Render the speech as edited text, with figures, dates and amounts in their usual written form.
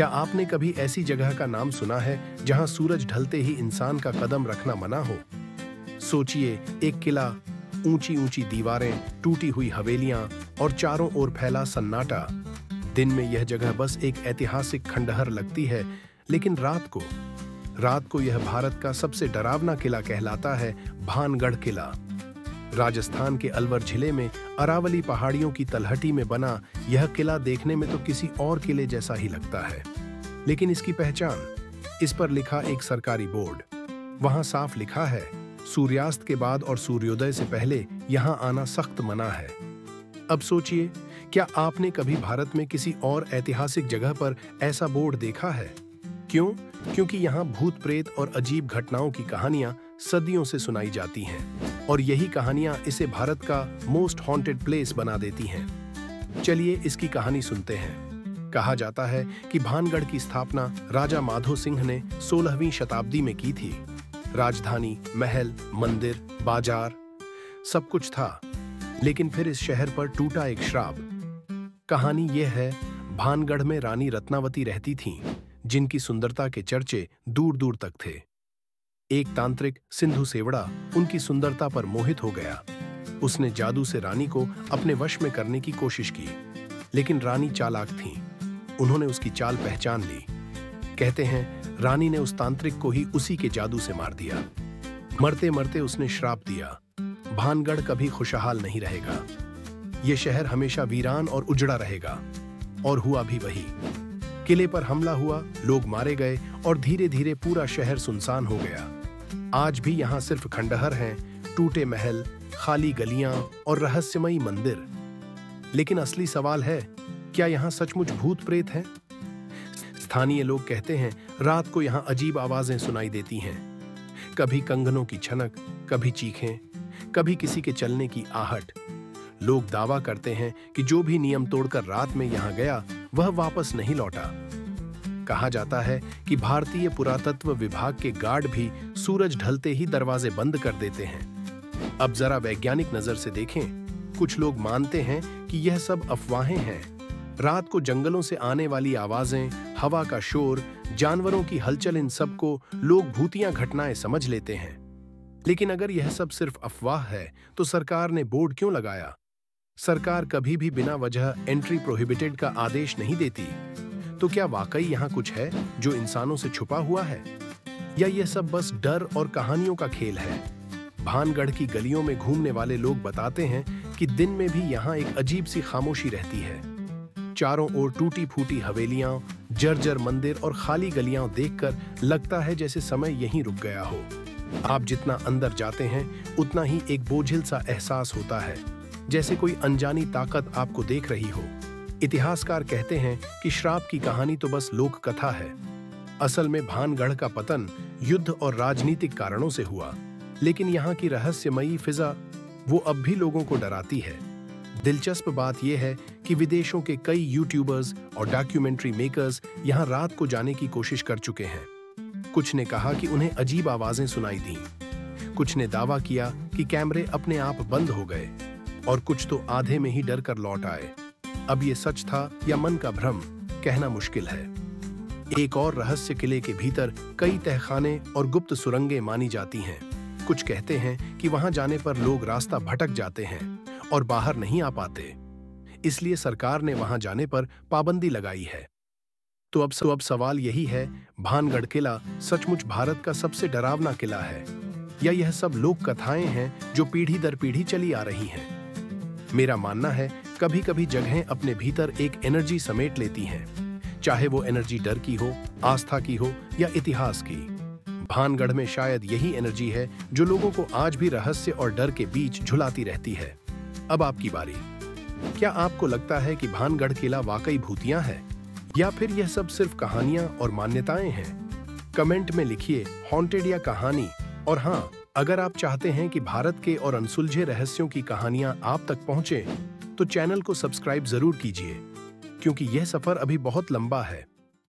क्या आपने कभी ऐसी जगह का नाम सुना है जहां सूरज ढलते ही इंसान का कदम रखना मना हो? सोचिए, एक किला, ऊंची ऊंची दीवारें, टूटी हुई हवेलियां और चारों ओर फैला सन्नाटा। दिन में यह जगह बस एक ऐतिहासिक खंडहर लगती है, लेकिन रात को यह भारत का सबसे डरावना किला कहलाता है, भानगढ़ किला। राजस्थान के अलवर जिले में अरावली पहाड़ियों की तलहटी में बना यह किला देखने में तो किसी और किले जैसा ही लगता है, लेकिन इसकी पहचान, इस पर लिखा एक सरकारी बोर्ड। वहां साफ लिखा है, सूर्यास्त के बाद और सूर्योदय से पहले यहां आना सख्त मना है। अब सोचिए, क्या आपने कभी भारत में किसी और ऐतिहासिक जगह पर ऐसा बोर्ड देखा है? क्यों? क्योंकि यहाँ भूत प्रेत और अजीब घटनाओं की कहानियां सदियों से सुनाई जाती हैं, और यही कहानियां इसे भारत का मोस्ट हॉन्टेड प्लेस बना देती हैं। चलिए इसकी कहानी सुनते हैं। कहा जाता है कि भानगढ़ की स्थापना राजा माधो सिंह ने 16वीं शताब्दी में की थी। राजधानी, महल, मंदिर, बाजार, सब कुछ था, लेकिन फिर इस शहर पर टूटा एक श्राप। कहानी यह है, भानगढ़ में रानी रत्नावती रहती थीं, जिनकी सुंदरता के चर्चे दूर दूर तक थे। एक तांत्रिक, सिंधु सेवड़ा, उनकी सुंदरता पर मोहित हो गया। उसने जादू से रानी को अपने वश में करने की कोशिश की, लेकिन रानी चालाक थी। उन्होंने उसकी चाल पहचान ली। कहते हैं, रानी ने उस तांत्रिक को ही उसी के जादू से मार दिया। मरते मरते उसने श्राप दिया, भानगढ़ कभी खुशहाल नहीं रहेगा। यह शहर हमेशा वीरान और उजड़ा रहेगा। और हुआ भी वही। किले पर हमला हुआ, लोग मारे गए और धीरे धीरे पूरा शहर सुनसान हो गया। आज भी यहाँ सिर्फ खंडहर हैं, टूटे महल, खाली गलियां और रहस्यमयी मंदिर। लेकिन असली सवाल है, क्या यहाँ सचमुच भूत प्रेत हैं? स्थानीय लोग कहते हैं, रात को यहाँ अजीब आवाजें सुनाई देती हैं। कभी कंगनों की छनक, कभी चीखें, कभी किसी के चलने की आहट। लोग दावा करते हैं कि जो भी नियम तोड़कर रात में यहाँ गया, वह वापस नहीं लौटा। कहा जाता है कि भारतीय पुरातत्व विभाग के गार्ड भी सूरज ढलते ही दरवाजे बंद कर देते हैं। अब जरा वैज्ञानिक नजर से देखें। कुछ लोग मानते हैं कि यह सब अफवाहें हैं। रात को जंगलों से आने वाली आवाजें, हवा का शोर, जानवरों की हलचल, इन सब को लोग भूतिया घटनाएं समझ लेते हैं। लेकिन अगर यह सब सिर्फ अफवाह है, तो सरकार ने बोर्ड क्यों लगाया? सरकार कभी भी बिना वजह एंट्री प्रोहिबिटेड का आदेश नहीं देती। तो क्या वाकई यहाँ कुछ है जो इंसानों से छुपा हुआ है, या यह सब बस डर और कहानियों का खेल है? भानगढ़ की गलियों में घूमने वाले लोग बताते हैं कि दिन में भी यहाँ एक अजीब सी खामोशी रहती है। चारों ओर टूटी फूटी हवेलियां, जर्जर मंदिर और खाली गलियां देखकर लगता है जैसे समय यहीं रुक गया हो। आप जितना अंदर जाते हैं, उतना ही एक बोझिल सा एहसास होता है, जैसे कोई अनजानी ताकत आपको देख रही हो। इतिहासकार कहते हैं कि श्राप की कहानी तो बस लोक कथा है। असल में भानगढ़ का पतन युद्ध और राजनीतिक कारणों से हुआ, लेकिन यहाँ की रहस्यमयी फिजा वो अब भी लोगों को डराती है। दिलचस्प बात यह है कि विदेशों के कई यूट्यूबर्स और डॉक्यूमेंट्री मेकर्स यहाँ रात को जाने की कोशिश कर चुके हैं। कुछ ने कहा कि उन्हें अजीब आवाजें सुनाई दी, कुछ ने दावा किया कि कैमरे अपने आप बंद हो गए, और कुछ तो आधे में ही डर कर लौट आए। अब ये सच था या मन का भ्रम, कहना मुश्किल है। एक और रहस्य, किले के भीतर कई तहखाने और गुप्त सुरंगें मानी जाती हैं। कुछ कहते हैं कि वहां जाने पर लोग रास्ता भटक जाते हैं और बाहर नहीं आ पाते, इसलिए सरकार ने वहां जाने पर पाबंदी लगाई है। तो अब सवाल यही है, भानगढ़ किला सचमुच भारत का सबसे डरावना किला है, या यह सब लोक कथाएं हैं जो पीढ़ी दर पीढ़ी चली आ रही हैं? मेरा मानना है, कभी कभी जगहें अपने भीतर एक एनर्जी समेट लेती हैं, चाहे वो एनर्जी डर की हो, आस्था की हो या इतिहास की। भानगढ़ में शायद यही एनर्जी है जो लोगों को आज भी रहस्य और डर के बीच झुलाती रहती है। अब आपकी बारी। क्या आपको लगता है कि भानगढ़ किला वाकई भूतिया है, या फिर यह सब सिर्फ कहानियां और मान्यताएं हैं? कमेंट में लिखिए हॉन्टेड या कहानी। और हाँ, अगर आप चाहते हैं कि भारत के और अनसुलझे रहस्यों की कहानियां आप तक पहुंचे, तो चैनल को सब्सक्राइब जरूर कीजिए, क्योंकि यह सफर अभी बहुत लंबा है।